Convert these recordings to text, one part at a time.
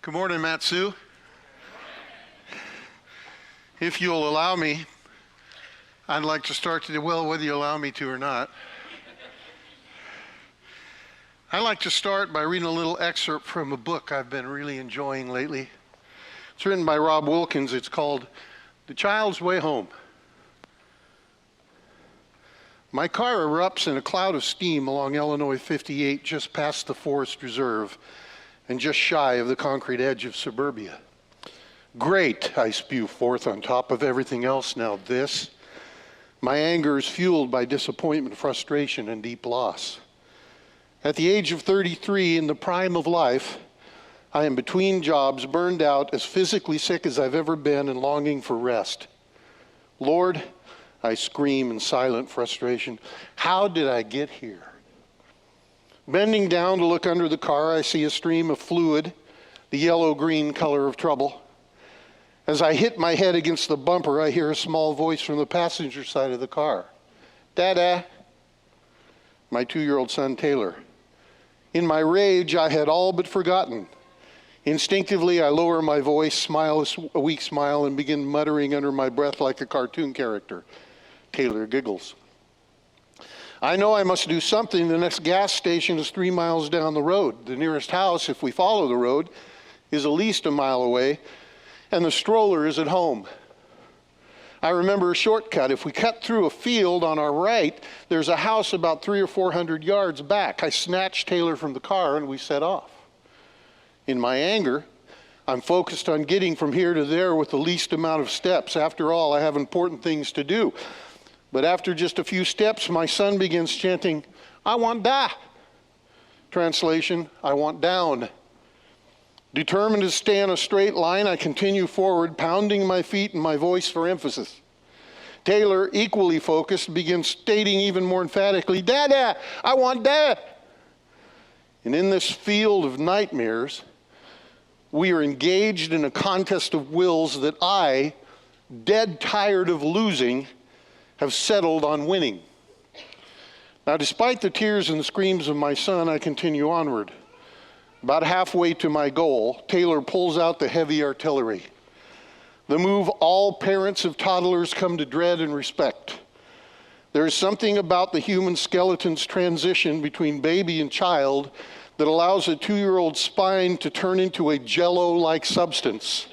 Good morning, Matsu. If you'll allow me, I'd like to start today, well, whether you allow me to or not. I'd like to start by reading a little excerpt from a book I've been really enjoying lately. It's written by Rob Wilkins. It's called The Child's Way Home. My car erupts in a cloud of steam along Illinois 58 just past the Forest Reserve and just shy of the concrete edge of suburbia. Great, I spew forth on top of everything else now this. My anger is fueled by disappointment, frustration, and deep loss. At the age of 33, in the prime of life, I am between jobs, burned out, as physically sick as I've ever been, and longing for rest. Lord, I scream in silent frustration, how did I get here? Bending down to look under the car, I see a stream of fluid, the yellow-green color of trouble. As I hit my head against the bumper, I hear a small voice from the passenger side of the car. Dada, my 2-year-old son Taylor. In my rage, I had all but forgotten. Instinctively, I lower my voice, smile a weak smile, and begin muttering under my breath like a cartoon character. Taylor giggles. I know I must do something. The next gas station is 3 miles down the road. The nearest house, if we follow the road, is at least a mile away, and the stroller is at home. I remember a shortcut. If we cut through a field on our right, there's a house about 300 or 400 yards back. I snatched Taylor from the car and we set off. In my anger, I'm focused on getting from here to there with the least amount of steps. After all, I have important things to do. But after just a few steps, my son begins chanting, I want da. Translation, I want down. Determined to stay on a straight line, I continue forward, pounding my feet and my voice for emphasis. Taylor, equally focused, begins stating even more emphatically, Dada, I want Dad. And in this field of nightmares, we are engaged in a contest of wills that I, dead tired of losing, have settled on winning. Now, despite the tears and the screams of my son, I continue onward. About halfway to my goal, Taylor pulls out the heavy artillery. The move all parents of toddlers come to dread and respect. There is something about the human skeleton's transition between baby and child that allows a 2-year-old spine to turn into a jello-like substance,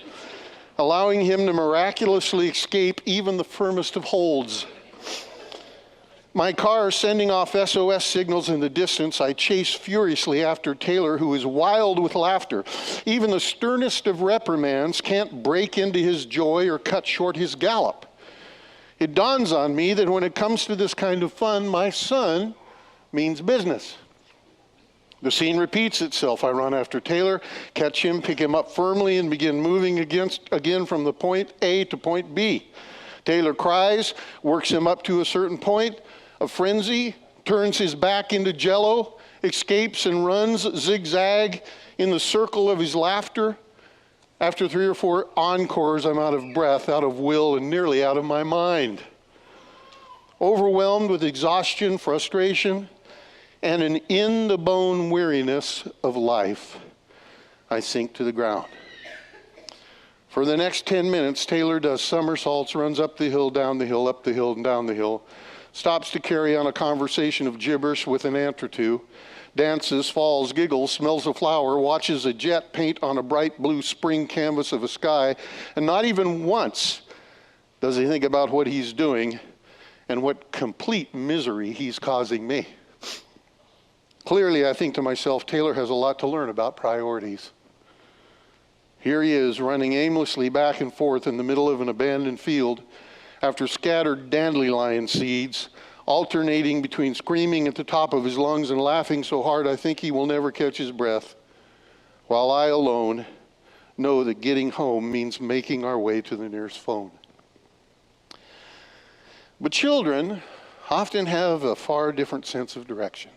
allowing him to miraculously escape even the firmest of holds. My car sending off SOS signals in the distance, I chase furiously after Taylor, who is wild with laughter. Even the sternest of reprimands can't break into his joy or cut short his gallop. It dawns on me that when it comes to this kind of fun, my son means business. The scene repeats itself. I run after Taylor, catch him, pick him up firmly, and begin moving again from the point A to point B. Taylor cries, works him up to a certain point, a frenzy, turns his back into jello, escapes and runs zigzag in the circle of his laughter. After 3 or 4 encores, I'm out of breath, out of will, and nearly out of my mind. Overwhelmed with exhaustion, frustration, and an in-the-bone weariness of life, I sink to the ground. For the next 10 minutes, Taylor does somersaults, runs up the hill, down the hill, up the hill, and down the hill, stops to carry on a conversation of gibberish with an aunt or two, dances, falls, giggles, smells a flower, watches a jet paint on a bright blue spring canvas of a sky, and not even once does he think about what he's doing and what complete misery he's causing me. Clearly, I think to myself, Taylor has a lot to learn about priorities. Here he is, running aimlessly back and forth in the middle of an abandoned field after scattered dandelion seeds, alternating between screaming at the top of his lungs and laughing so hard I think he will never catch his breath, while I alone know that getting home means making our way to the nearest phone. But children often have a far different sense of direction.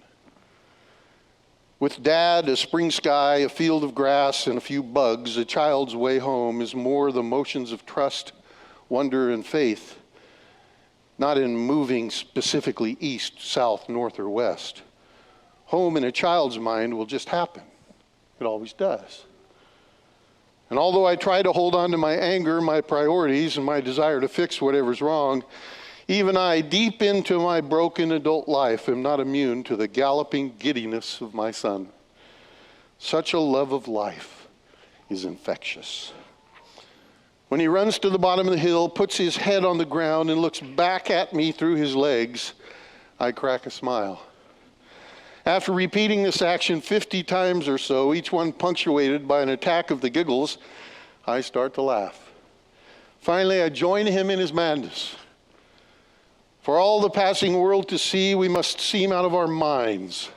With Dad, a spring sky, a field of grass, and a few bugs, a child's way home is more the motions of trust, wonder, and faith, not in moving specifically east, south, north, or west. Home in a child's mind will just happen. It always does. And although I try to hold on to my anger, my priorities, and my desire to fix whatever's wrong, even I, deep into my broken adult life, am not immune to the galloping giddiness of my son. Such a love of life is infectious. When he runs to the bottom of the hill, puts his head on the ground, and looks back at me through his legs, I crack a smile. After repeating this action 50 times or so, each one punctuated by an attack of the giggles, I start to laugh. Finally, I join him in his madness. For all the passing world to see, we must seem out of our minds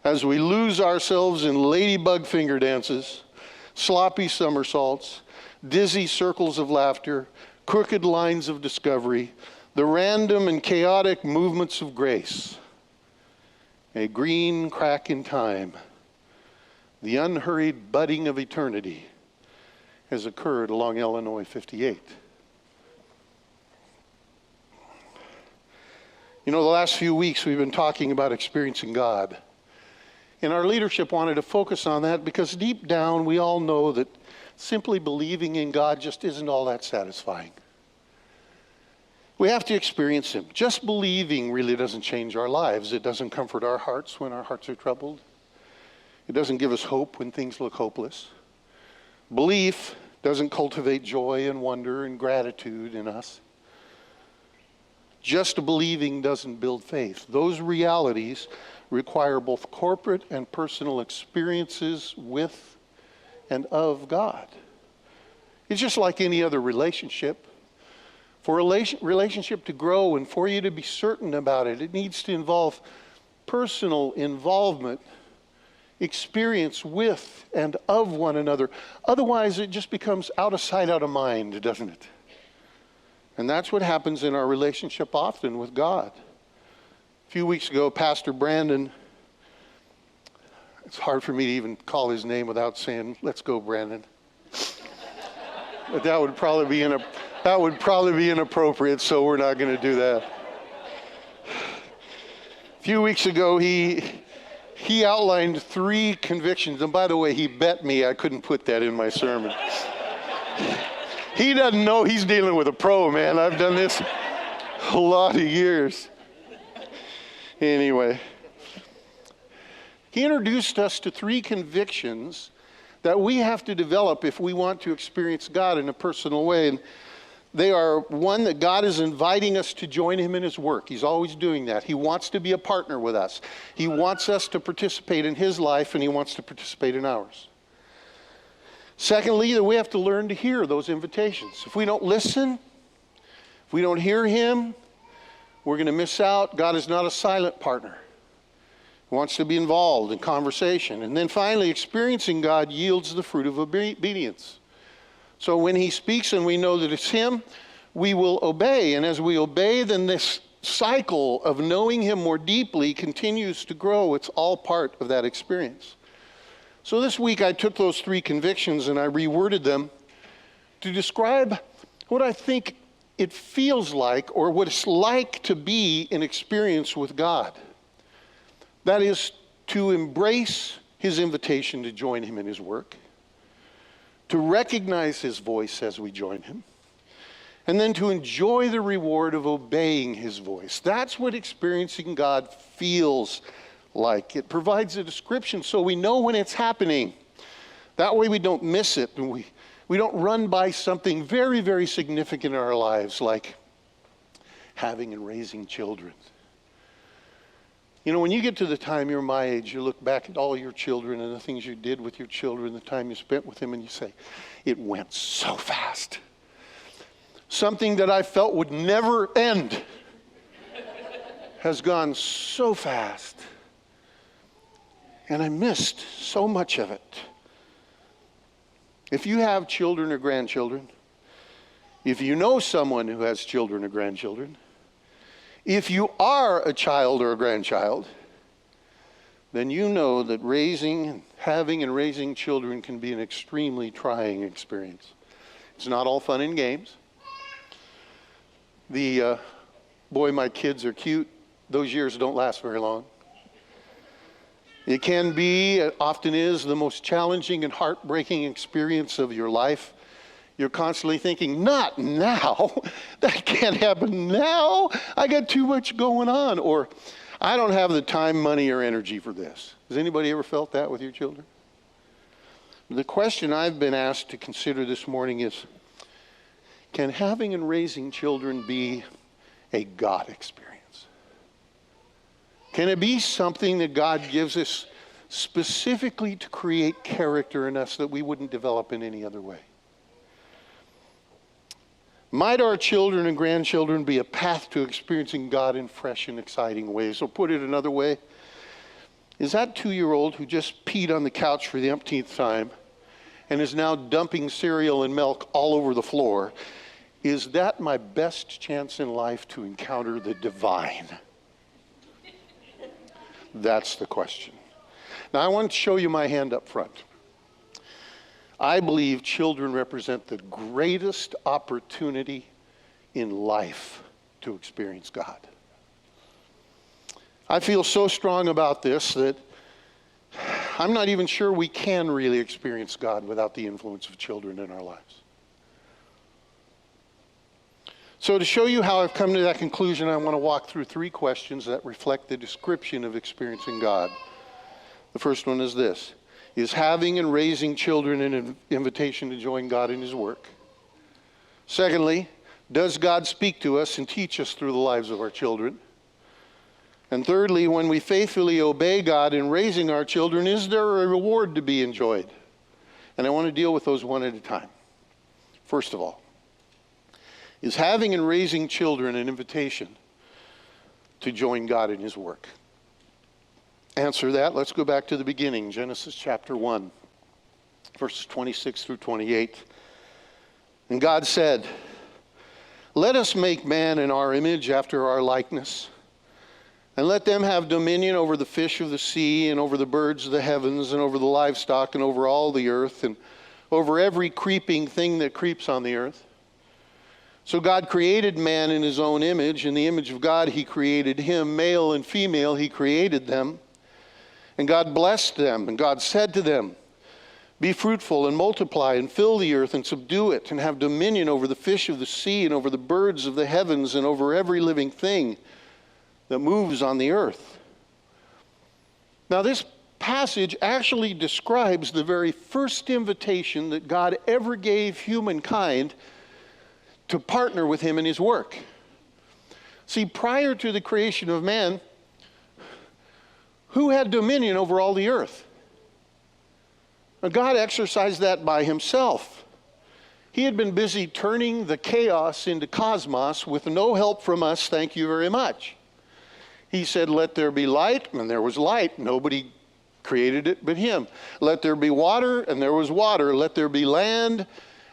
as we lose ourselves in ladybug finger dances, sloppy somersaults, dizzy circles of laughter, crooked lines of discovery, the random and chaotic movements of grace. A green crack in time, the unhurried budding of eternity has occurred along Illinois 58. You know, the last few weeks we've been talking about experiencing God. And our leadership wanted to focus on that because deep down we all know that simply believing in God just isn't all that satisfying. We have to experience Him. Just believing really doesn't change our lives. It doesn't comfort our hearts when our hearts are troubled. It doesn't give us hope when things look hopeless. Belief doesn't cultivate joy and wonder and gratitude in us. Just believing doesn't build faith. Those realities require both corporate and personal experiences with and of God. It's just like any other relationship. For a relationship to grow and for you to be certain about it, it needs to involve personal involvement, experience with and of one another. Otherwise, it just becomes out of sight, out of mind, doesn't it? And that's what happens in our relationship often with God. A few weeks ago, Pastor Brandon, it's hard for me to even call his name without saying, "Let's go, Brandon." But that would probably be inappropriate, so we're not going to do that. A few weeks ago, he outlined 3 convictions. And by the way, he bet me I couldn't put that in my sermon. He doesn't know he's dealing with a pro, man. I've done this a lot of years. Anyway, he introduced us to 3 convictions that we have to develop if we want to experience God in a personal way. And they are, 1, that God is inviting us to join Him in His work. He's always doing that. He wants to be a partner with us. He wants us to participate in His life, and He wants to participate in ours. Secondly, that we have to learn to hear those invitations. If we don't listen, if we don't hear Him, we're going to miss out. God is not a silent partner. He wants to be involved in conversation. And then finally, experiencing God yields the fruit of obedience. So when He speaks and we know that it's Him, we will obey. And as we obey, then this cycle of knowing Him more deeply continues to grow. It's all part of that experience. So this week I took those 3 convictions and I reworded them to describe what I think it feels like, or what it's like to be in experience with God. That is, to embrace His invitation to join Him in His work, to recognize His voice as we join Him, and then to enjoy the reward of obeying His voice. That's what experiencing God feels like. It provides a description so we know when it's happening. That way we don't miss it, and we don't run by something very, very significant in our lives, like having and raising children. You know, when you get to the time you're my age, you look back at all your children and the things you did with your children, the time you spent with them, and you say, it went so fast. Something that I felt would never end has gone so fast. And I missed so much of it. If you have children or grandchildren, if you know someone who has children or grandchildren, if you are a child or a grandchild, then you know that having and raising children can be an extremely trying experience. It's not all fun and games. Boy, my kids are cute. Those years don't last very long. It can be, it often is, the most challenging and heartbreaking experience of your life. You're constantly thinking, not now. That can't happen now. I got too much going on. Or, I don't have the time, money, or energy for this. Has anybody ever felt that with your children? The question I've been asked to consider this morning is, can having and raising children be a God experience? Can it be something that God gives us specifically to create character in us that we wouldn't develop in any other way? Might our children and grandchildren be a path to experiencing God in fresh and exciting ways? Or put it another way, is that 2-year-old who just peed on the couch for the umpteenth time and is now dumping cereal and milk all over the floor, is that my best chance in life to encounter the divine? That's the question. Now, I want to show you my hand up front. I believe children represent the greatest opportunity in life to experience God. I feel so strong about this that I'm not even sure we can really experience God without the influence of children in our lives. So to show you how I've come to that conclusion, I want to walk through 3 questions that reflect the description of experiencing God. The first one is this: is having and raising children an invitation to join God in His work? Secondly, does God speak to us and teach us through the lives of our children? And thirdly, when we faithfully obey God in raising our children, is there a reward to be enjoyed? And I want to deal with those one at a time. First of all, is having and raising children an invitation to join God in His work? Answer that. Let's go back to the beginning, Genesis chapter 1, verses 26 through 28. And God said, "Let us make man in our image after our likeness, and let them have dominion over the fish of the sea, and over the birds of the heavens, and over the livestock, and over all the earth, and over every creeping thing that creeps on the earth." So God created man in His own image. In the image of God He created him. Male and female He created them. And God blessed them, and God said to them, "Be fruitful and multiply and fill the earth and subdue it, and have dominion over the fish of the sea, and over the birds of the heavens, and over every living thing that moves on the earth." Now, this passage actually describes the very first invitation that God ever gave humankind to partner with Him in His work. See, prior to the creation of man, who had dominion over all the earth? Now, God exercised that by Himself. He had been busy turning the chaos into cosmos with no help from us, thank you very much. He said, "Let there be light," and there was light. Nobody created it but Him. "Let there be water," and there was water. "Let there be land,"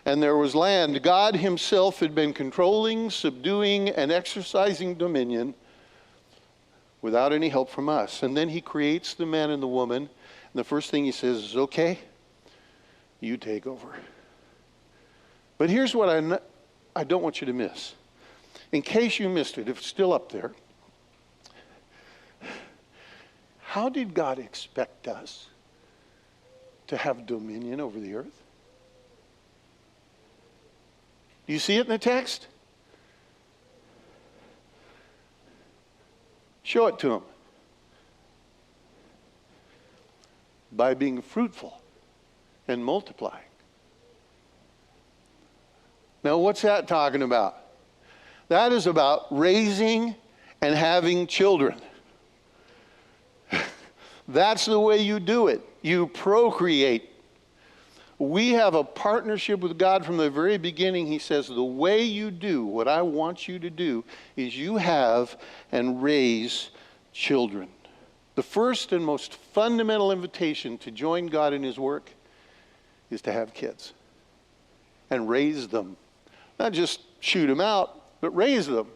and there was land. God Himself had been controlling, subduing, and exercising dominion without any help from us. And then He creates the man and the woman, and the first thing He says is, "Okay, you take over." But here's what I don't want you to miss. In case you missed it, if it's still up there, how did God expect us to have dominion over the earth? Do you see it in the text? Show it to them. By being fruitful and multiplying. Now, what's that talking about? That is about raising and having children. That's the way you do it. You procreate. We have a partnership with God from the very beginning. He says, the way you do what I want you to do is you have and raise children. The first and most fundamental invitation to join God in His work is to have kids and raise them. Not just shoot them out, but raise them.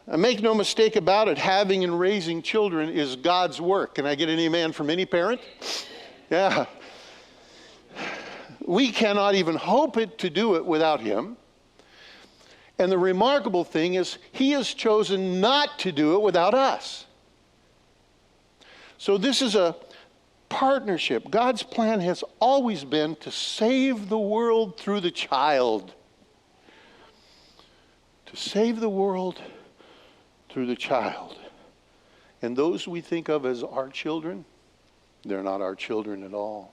And make no mistake about it, having and raising children is God's work. Can I get an amen from any parent? Yeah. We cannot even hope to do it without Him. And the remarkable thing is, He has chosen not to do it without us. So this is a partnership. God's plan has always been to save the world through the child. To save the world through the child. And those we think of as our children, they're not our children at all.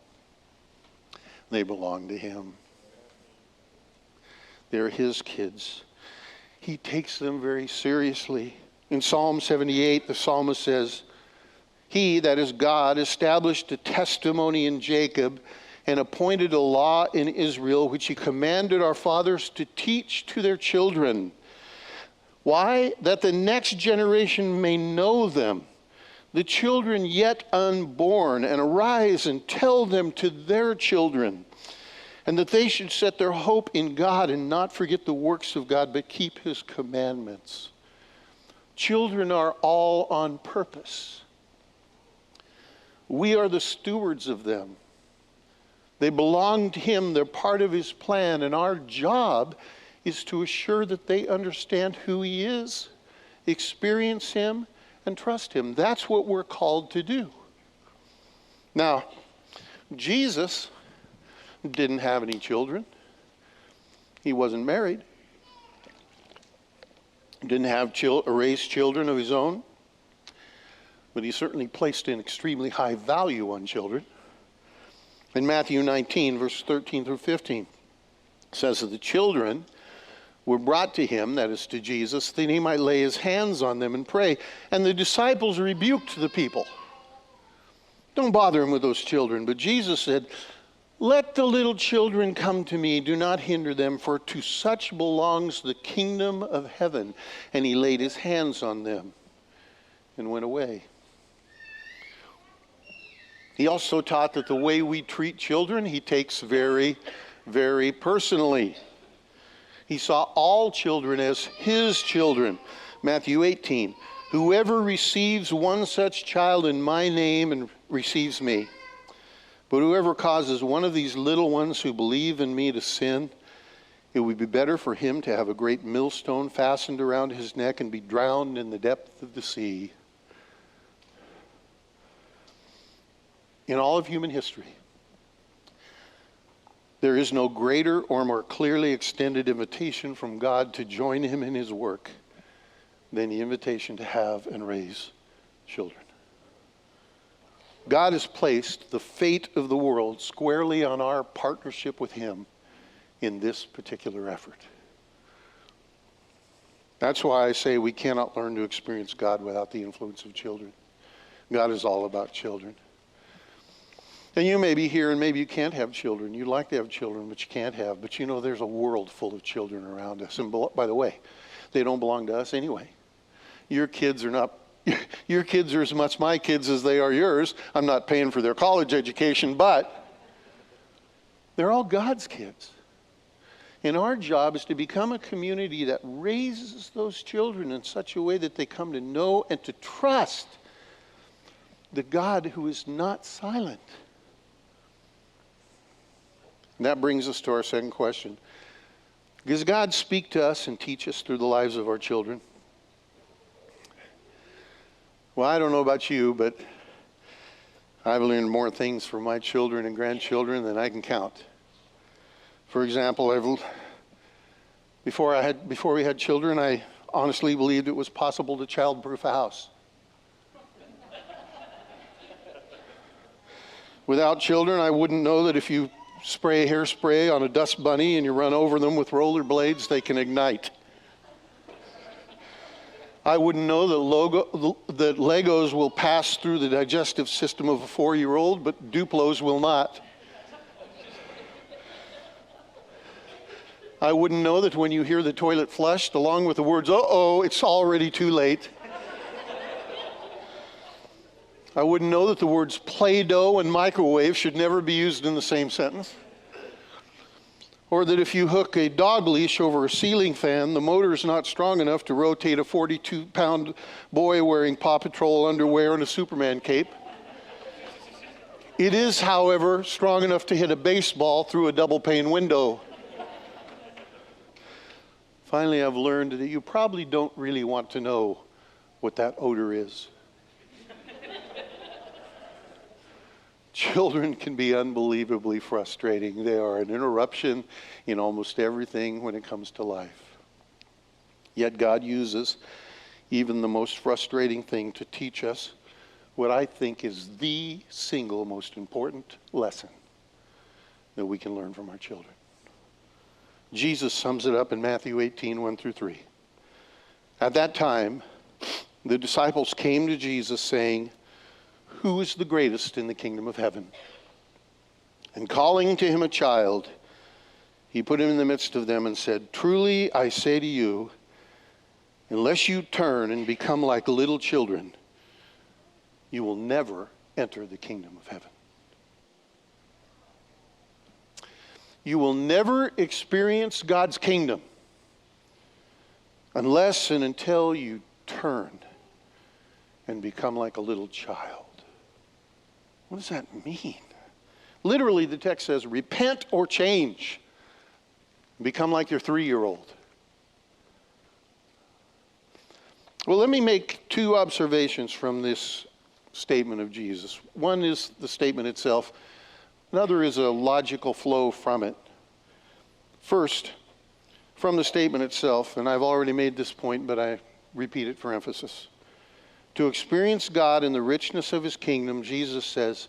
They belong to him. They're his kids. He takes them very seriously. In Psalm 78, the psalmist says, He, that is God, established a testimony in Jacob and appointed a law in Israel, which he commanded our fathers to teach to their children. Why? That the next generation may know them, the children yet unborn, and arise and tell them to their children, and that they should set their hope in God and not forget the works of God, but keep his commandments. Children are all on purpose. We are the stewards of them. They belong to him. They're part of his plan. And our job is to assure that they understand who he is, experience him, and trust him. That's what we're called to do. Now, Jesus didn't have any children. He wasn't married. Didn't have raised children of his own. But he certainly placed an extremely high value on children. In Matthew 19, verses 13 through 15, it says that the children were brought to him, that is to Jesus, that he might lay his hands on them and pray. And the disciples rebuked the people. Don't bother him with those children. But Jesus said, Let the little children come to me, do not hinder them, for to such belongs the kingdom of heaven. And he laid his hands on them and went away. He also taught that the way we treat children, he takes very, very personally. He saw all children as his children. Matthew 18, Whoever receives one such child in my name and receives me. But whoever causes one of these little ones who believe in me to sin, it would be better for him to have a great millstone fastened around his neck and be drowned in the depth of the sea. In all of human history, there is no greater or more clearly extended invitation from God to join him in his work than the invitation to have and raise children. God has placed the fate of the world squarely on our partnership with him in this particular effort. That's why I say we cannot learn to experience God without the influence of children. God is all about children. And you may be here and maybe you can't have children. You'd like to have children, but you can't have. But you know there's a world full of children around us. And by the way, they don't belong to us anyway. Your kids are as much my kids as they are yours. I'm not paying for their college education, but they're all God's kids. And our job is to become a community that raises those children in such a way that they come to know and to trust the God who is not silent. And that brings us to our second question. Does God speak to us and teach us through the lives of our children? Well, I don't know about you, but I've learned more things from my children and grandchildren than I can count. For example, before we had children, I honestly believed it was possible to childproof a house. Without children, I wouldn't know that if you spray hairspray on a dust bunny and you run over them with roller blades, they can ignite. I wouldn't know that Legos will pass through the digestive system of a 4-year-old, but Duplos will not. I wouldn't know that when you hear the toilet flushed, along with the words, "uh-oh, it's already too late." I wouldn't know that the words Play-Doh and microwave should never be used in the same sentence. Or that if you hook a dog leash over a ceiling fan, the motor is not strong enough to rotate a 42-pound boy wearing Paw Patrol underwear and a Superman cape. It is, however, strong enough to hit a baseball through a double-pane window. Finally, I've learned that you probably don't really want to know what that odor is. Children can be unbelievably frustrating. They are an interruption in almost everything when it comes to life. Yet God uses even the most frustrating thing to teach us what I think is the single most important lesson that we can learn from our children. Jesus sums it up in Matthew 18, 1 through 3. At that time, the disciples came to Jesus saying, "Who is the greatest in the kingdom of heaven?" And calling to him a child, he put him in the midst of them and said, "Truly I say to you, unless you turn and become like little children, you will never enter the kingdom of heaven." You will never experience God's kingdom unless and until you turn and become like a little child. What does that mean? Literally, the text says, repent or change. Become like your 3-year-old. Well, let me make 2 observations from this statement of Jesus. One is the statement itself. Another is a logical flow from it. First, from the statement itself, and I've already made this point, but I repeat it for emphasis. To experience God in the richness of his kingdom, Jesus says,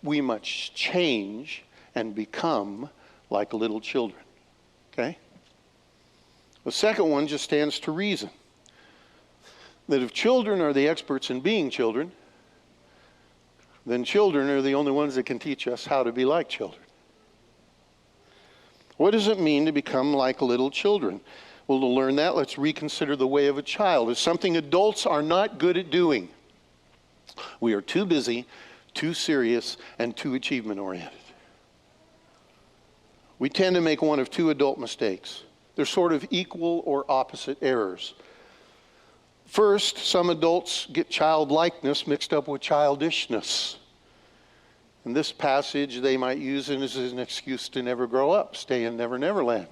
we must change and become like little children. Okay? The second one just stands to reason. That if children are the experts in being children, then children are the only ones that can teach us how to be like children. What does it mean to become like little children? Well, to learn that, let's reconsider the way of a child. It's something adults are not good at doing. We are too busy, too serious, and too achievement-oriented. We tend to make one of 2 adult mistakes. They're sort of equal or opposite errors. First, some adults get childlikeness mixed up with childishness. In this passage, they might use it as an excuse to never grow up, stay in Never Never Land.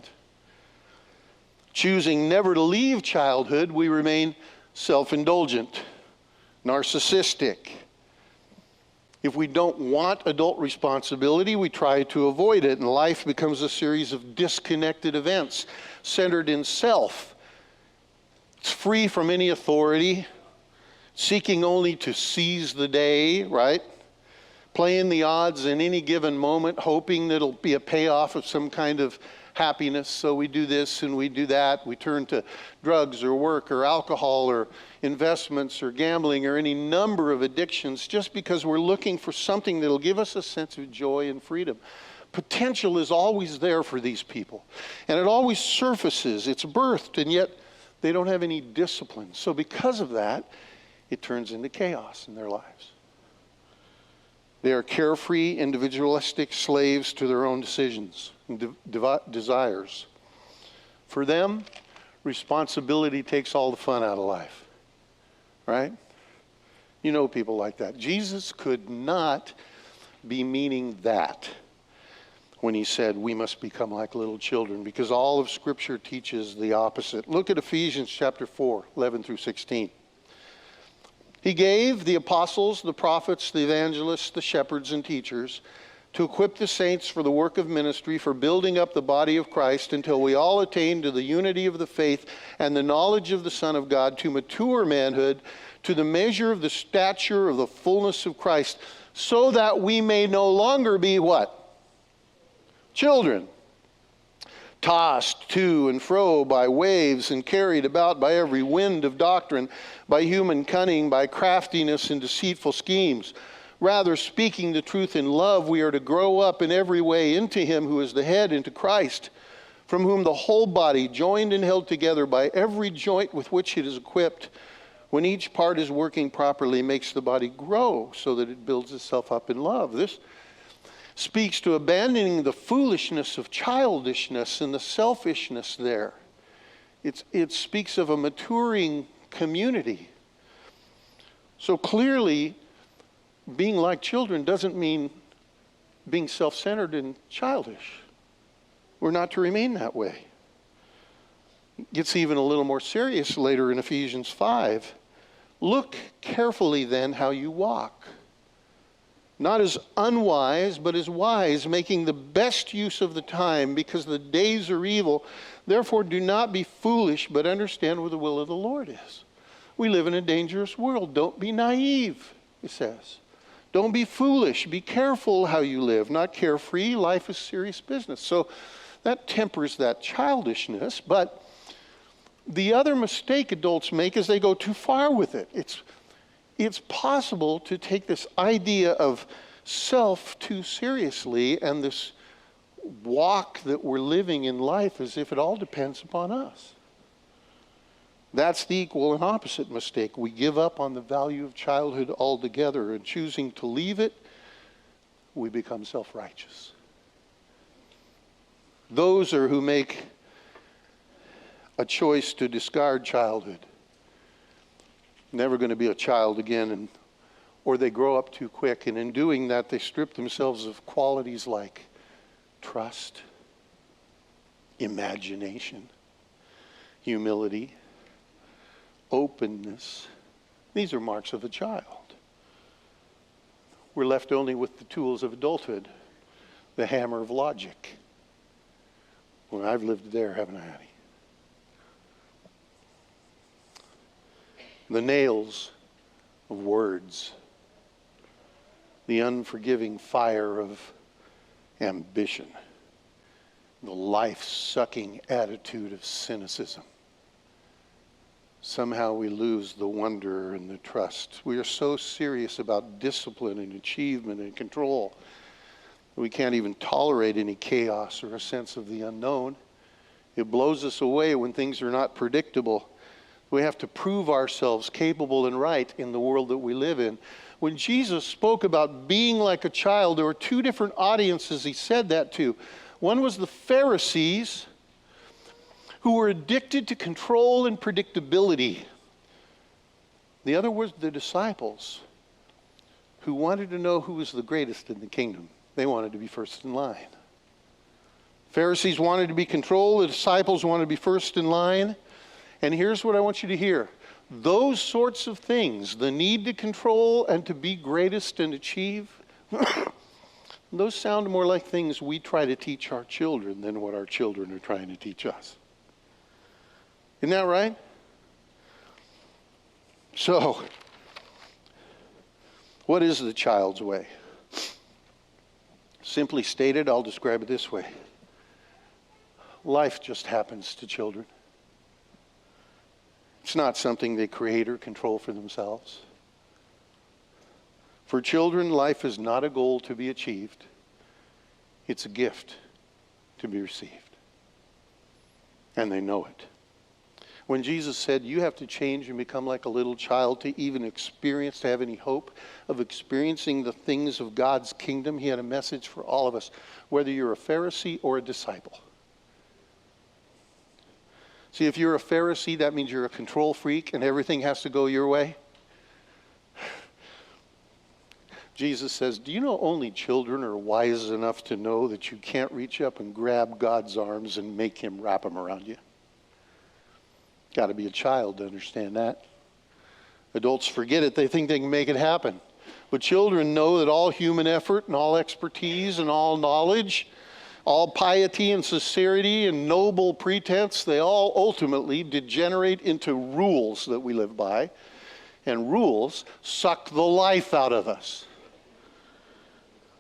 Choosing never to leave childhood, we remain self-indulgent, narcissistic. If we don't want adult responsibility, we try to avoid it, and life becomes a series of disconnected events centered in self. It's free from any authority, seeking only to seize the day, right? Playing the odds in any given moment, hoping that it'll be a payoff of some kind of happiness. So we do this and we do that. We turn to drugs or work or alcohol or investments or gambling or any number of addictions just because we're looking for something that'll give us a sense of joy and freedom. Potential is always there for these people, and it always surfaces. It's birthed, and yet they don't have any discipline. So because of that, it turns into chaos in their lives. They are carefree, individualistic slaves to their own decisions and desires. For them, responsibility takes all the fun out of life. Right? You know people like that. Jesus could not be meaning that when he said we must become like little children, because all of Scripture teaches the opposite. Look at Ephesians chapter 4, 11 through 16. He gave the apostles, the prophets, the evangelists, the shepherds, and teachers to equip the saints for the work of ministry, for building up the body of Christ until we all attain to the unity of the faith and the knowledge of the Son of God, to mature manhood, to the measure of the stature of the fullness of Christ, so that we may no longer be what? Children, tossed to and fro by waves and carried about by every wind of doctrine, by human cunning, by craftiness and deceitful schemes. Rather, speaking the truth in love, we are to grow up in every way into him who is the head, into Christ, from whom the whole body, joined and held together by every joint with which it is equipped, when each part is working properly, makes the body grow so that it builds itself up in love. This speaks to abandoning the foolishness of childishness and the selfishness there. It speaks of a maturing community. So clearly, being like children doesn't mean being self-centered and childish. We're not to remain that way. It gets even a little more serious later in Ephesians 5. Look carefully then how you walk, Not as unwise, but as wise, making the best use of the time, because the days are evil. Therefore, do not be foolish, but understand what the will of the Lord is. We live in a dangerous world. Don't be naive, it says. Don't be foolish. Be careful how you live. Not carefree. Life is serious business. So that tempers that childishness. But the other mistake adults make is they go too far with it. It's possible to take this idea of self too seriously and this walk that we're living in life as if it all depends upon us. That's the equal and opposite mistake. We give up on the value of childhood altogether, and choosing to leave it, we become self-righteous. Those are who make a choice to discard childhood. Never going to be a child again, or they grow up too quick, and in doing that they strip themselves of qualities like trust, imagination, humility, openness. These are marks of a child. We're left only with the tools of adulthood, the hammer of logic. Well, I've lived there, haven't I, honey? The nails of words, the unforgiving fire of ambition, the life-sucking attitude of cynicism. Somehow we lose the wonder and the trust. We are so serious about discipline and achievement and control. We can't even tolerate any chaos or a sense of the unknown. It blows us away when things are not predictable. We have to prove ourselves capable and right in the world that we live in. When Jesus spoke about being like a child, there were two different audiences he said that to. One was the Pharisees, who were addicted to control and predictability. The other was the disciples, who wanted to know who was the greatest in the kingdom. They wanted to be first in line. Pharisees wanted to be controlled. The disciples wanted to be first in line. And here's what I want you to hear. Those sorts of things, the need to control and to be greatest and achieve, those sound more like things we try to teach our children than what our children are trying to teach us. Isn't that right? So, what is the child's way? Simply stated, I'll describe it this way. Life just happens to children. It's not something they create or control for themselves. For children, life is not a goal to be achieved. It's a gift to be received. And they know it. When Jesus said, you have to change and become like a little child to even experience, to have any hope of experiencing the things of God's kingdom, he had a message for all of us, whether you're a Pharisee or a disciple. See, if you're a Pharisee, that means you're a control freak and everything has to go your way. Jesus says, do you know only children are wise enough to know that you can't reach up and grab God's arms and make him wrap them around you? Got to be a child to understand that. Adults forget it. They think they can make it happen. But children know that all human effort and all expertise and all knowledge, all piety and sincerity and noble pretense, they all ultimately degenerate into rules that we live by. And rules suck the life out of us.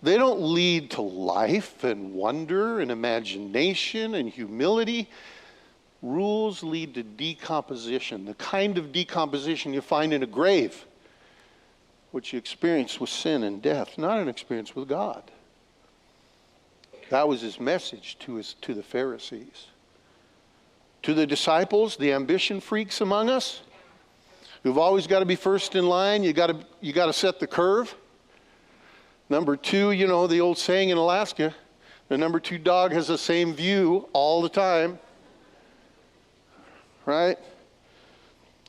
They don't lead to life and wonder and imagination and humility. Rules lead to decomposition, the kind of decomposition you find in a grave, which you experience with sin and death, not an experience with God. That was his message to the Pharisees. To the disciples, the ambition freaks among us, who've always got to be first in line, you got to set the curve. Number two, you know the old saying in Alaska, the number two dog has the same view all the time. Right?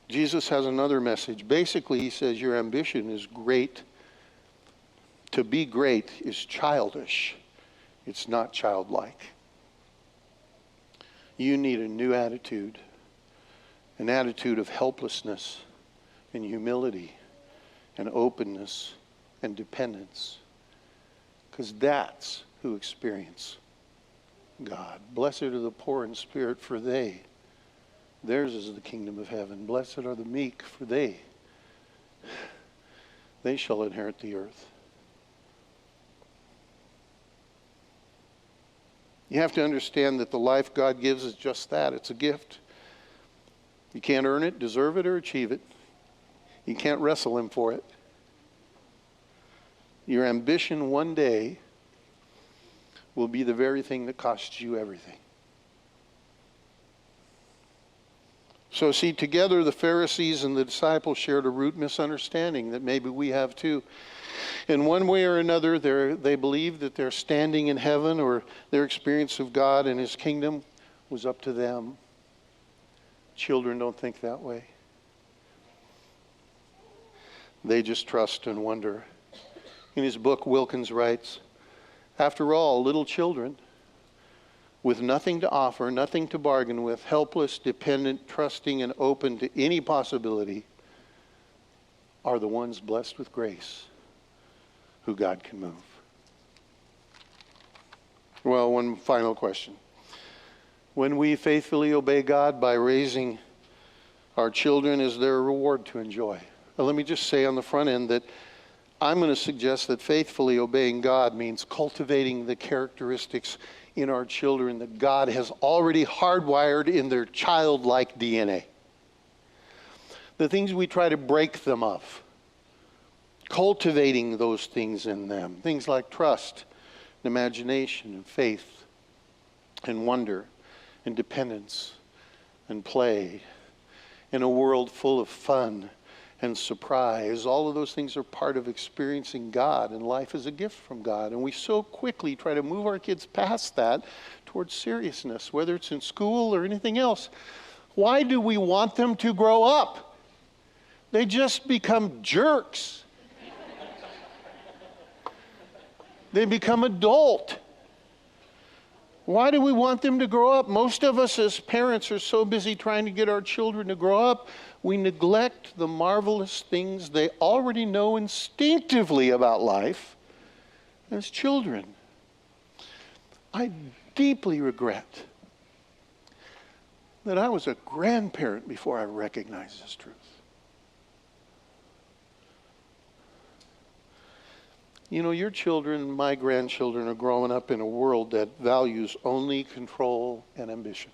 Jesus has another message. Basically, he says your ambition is great. To be great is childish. It's not childlike. You need a new attitude, an attitude of helplessness and humility and openness and dependence because that's who experience God. Blessed are the poor in spirit, for theirs is the kingdom of heaven. Blessed are the meek, for they shall inherit the earth. You have to understand that the life God gives is just that. It's a gift. You can't earn it, deserve it, or achieve it. You can't wrestle Him for it. Your ambition one day will be the very thing that costs you everything. So see, together the Pharisees and the disciples shared a root misunderstanding that maybe we have too. In one way or another, they believed that their standing in heaven or their experience of God and His kingdom was up to them. Children don't think that way. They just trust and wonder. In his book, Wilkins writes, "After all, little children, with nothing to offer, nothing to bargain with, helpless, dependent, trusting, and open to any possibility, are the ones blessed with grace, who God can move." Well, one final question. When we faithfully obey God by raising our children, is there a reward to enjoy? Now, let me just say on the front end that I'm going to suggest that faithfully obeying God means cultivating the characteristics in our children that God has already hardwired in their childlike DNA. The things we try to break them of. Cultivating those things in them. Things like trust, and imagination, and faith, and wonder, and dependence, and play, in a world full of fun and surprise. All of those things are part of experiencing God, and life is a gift from God. And we so quickly try to move our kids past that towards seriousness, whether it's in school or anything else. Why do we want them to grow up? They just become jerks. They become adult. Why do we want them to grow up? Most of us as parents are so busy trying to get our children to grow up, we neglect the marvelous things they already know instinctively about life as children. I deeply regret that I was a grandparent before I recognized this truth. You know, your children, my grandchildren, are growing up in a world that values only control and ambition.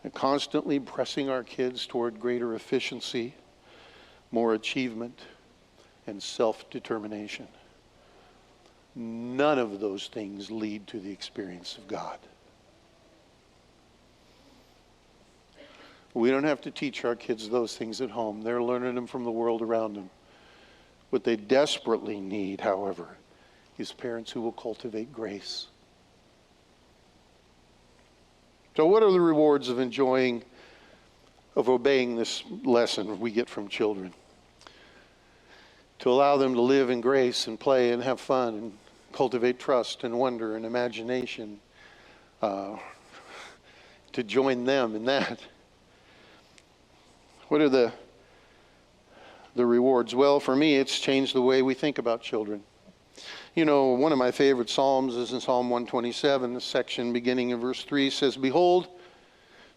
And constantly pressing our kids toward greater efficiency, more achievement, and self-determination. None of those things lead to the experience of God. We don't have to teach our kids those things at home. They're learning them from the world around them. What they desperately need, however, is parents who will cultivate grace. So what are the rewards of obeying this lesson we get from children? To allow them to live in grace and play and have fun and cultivate trust and wonder and imagination. To join them in that. What are the rewards? Well, for me, it's changed the way we think about children. You know, one of my favorite Psalms is in Psalm 127. The section beginning in verse 3 says, "Behold,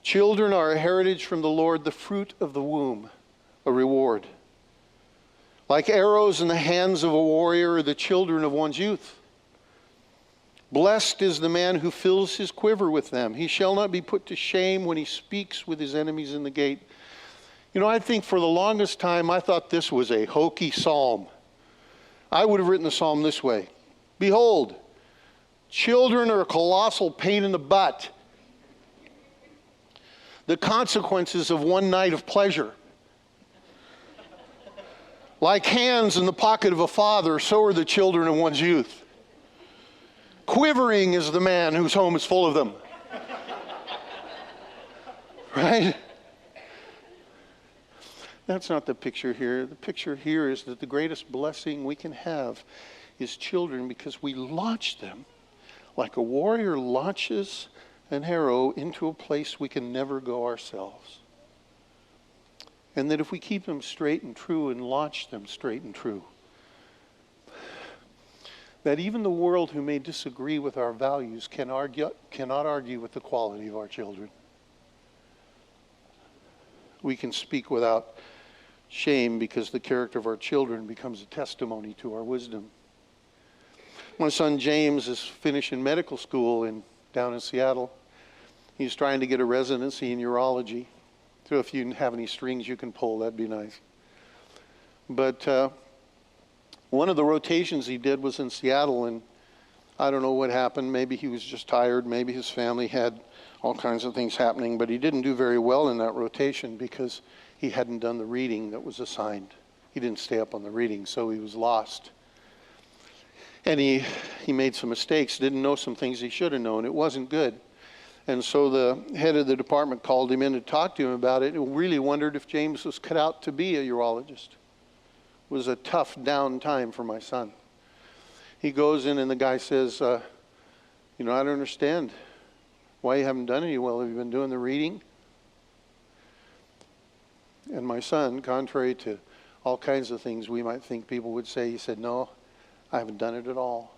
children are a heritage from the Lord, the fruit of the womb, a reward. Like arrows in the hands of a warrior are the children of one's youth. Blessed is the man who fills his quiver with them. He shall not be put to shame when he speaks with his enemies in the gate." You know, I think for the longest time, I thought this was a hokey psalm. I would have written the psalm this way. Behold, children are a colossal pain in the butt. The consequences of one night of pleasure. Like hands in the pocket of a father, so are the children of one's youth. Quivering is the man whose home is full of them. Right? That's not the picture here. The picture here is that the greatest blessing we can have is children, because we launch them like a warrior launches an arrow into a place we can never go ourselves. And that if we keep them straight and true and launch them straight and true, that even the world who may disagree with our values cannot argue with the quality of our children. We can speak without shame because the character of our children becomes a testimony to our wisdom. My son James is finishing medical school down in Seattle. He's trying to get a residency in urology. So if you have any strings you can pull, that'd be nice. But one of the rotations he did was in Seattle, and I don't know what happened. Maybe he was just tired. Maybe his family had all kinds of things happening, but he didn't do very well in that rotation because he hadn't done the reading that was assigned. He didn't stay up on the reading, so he was lost. And he made some mistakes, didn't know some things he should have known. It wasn't good. And so the head of the department called him in to talk to him about it and really wondered if James was cut out to be a urologist. It was a tough down time for my son. He goes in and the guy says, I don't understand why you haven't done any well. Have you been doing the reading? And my son, contrary to all kinds of things we might think people would say, he said, no, I haven't done it at all.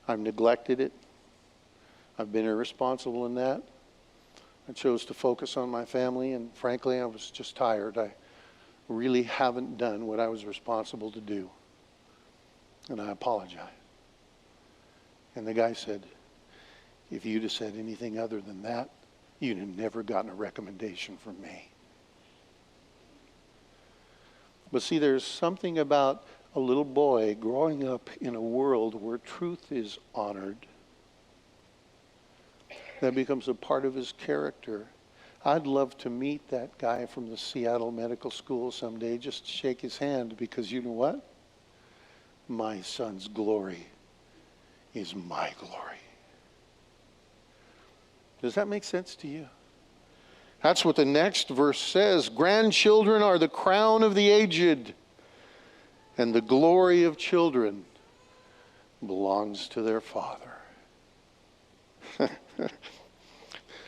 I've neglected it. I've been irresponsible in that. I chose to focus on my family, and frankly, I was just tired. I really haven't done what I was responsible to do, and I apologize. And the guy said, if you'd have said anything other than that, you'd have never gotten a recommendation from me. But see, there's something about a little boy growing up in a world where truth is honored that becomes a part of his character. I'd love to meet that guy from the Seattle Medical School someday, just shake his hand, because you know what? My son's glory is my glory. Does that make sense to you? That's what the next verse says. Grandchildren are the crown of the aged, and the glory of children belongs to their father.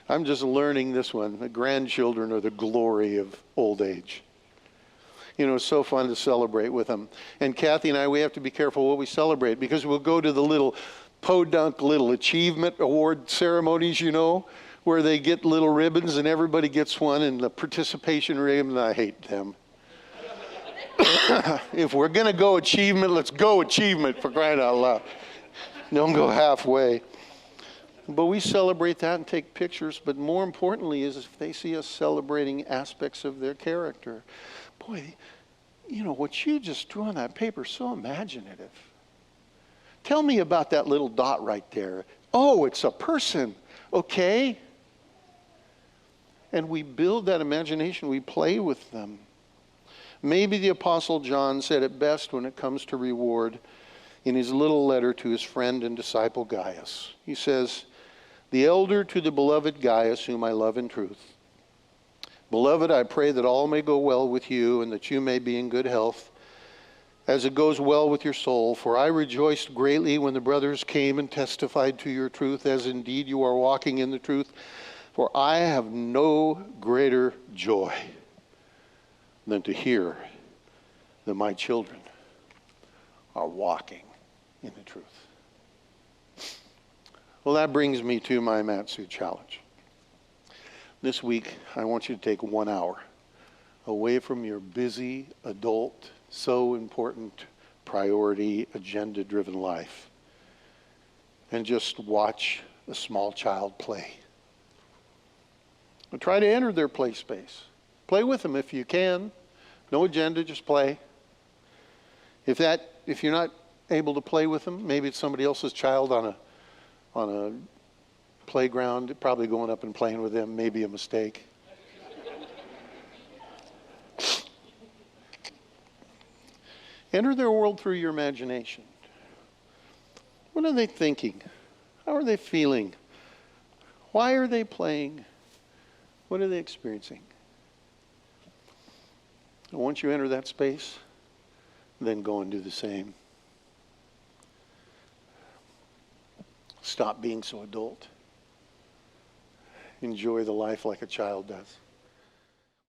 I'm just learning this one. The grandchildren are the glory of old age. It's so fun to celebrate with them. And Kathy and I, we have to be careful what we celebrate, because we'll go to the little podunk little achievement award ceremonies, where they get little ribbons and everybody gets one, and the participation ribbon, I hate them. If we're going to go achievement, let's go achievement, for crying out loud. Don't go halfway. But we celebrate that and take pictures, but more importantly is if they see us celebrating aspects of their character. Boy, what you just drew on that paper is so imaginative. Tell me about that little dot right there. Oh, it's a person. Okay. And we build that imagination. We play with them. Maybe the Apostle John said it best when it comes to reward in his little letter to his friend and disciple Gaius. He says, the elder to the beloved Gaius, whom I love in truth. Beloved, I pray that all may go well with you and that you may be in good health, as it goes well with your soul. For I rejoiced greatly when the brothers came and testified to your truth, as indeed you are walking in the truth. For I have no greater joy than to hear that my children are walking in the truth. Well, that brings me to my Matsu challenge. This week, I want you to take 1 hour away from your busy, adult, so important, priority, agenda-driven life and just watch a small child play. But try to enter their play space. Play with them if you can. No agenda, just play. If you're not able to play with them, maybe it's somebody else's child on a playground, probably going up and playing with them may be a mistake. Enter their world through your imagination. What are they thinking? How are they feeling? Why are they playing? What are they experiencing? And once you enter that space, then go and do the same. Stop being so adult. Enjoy the life like a child does.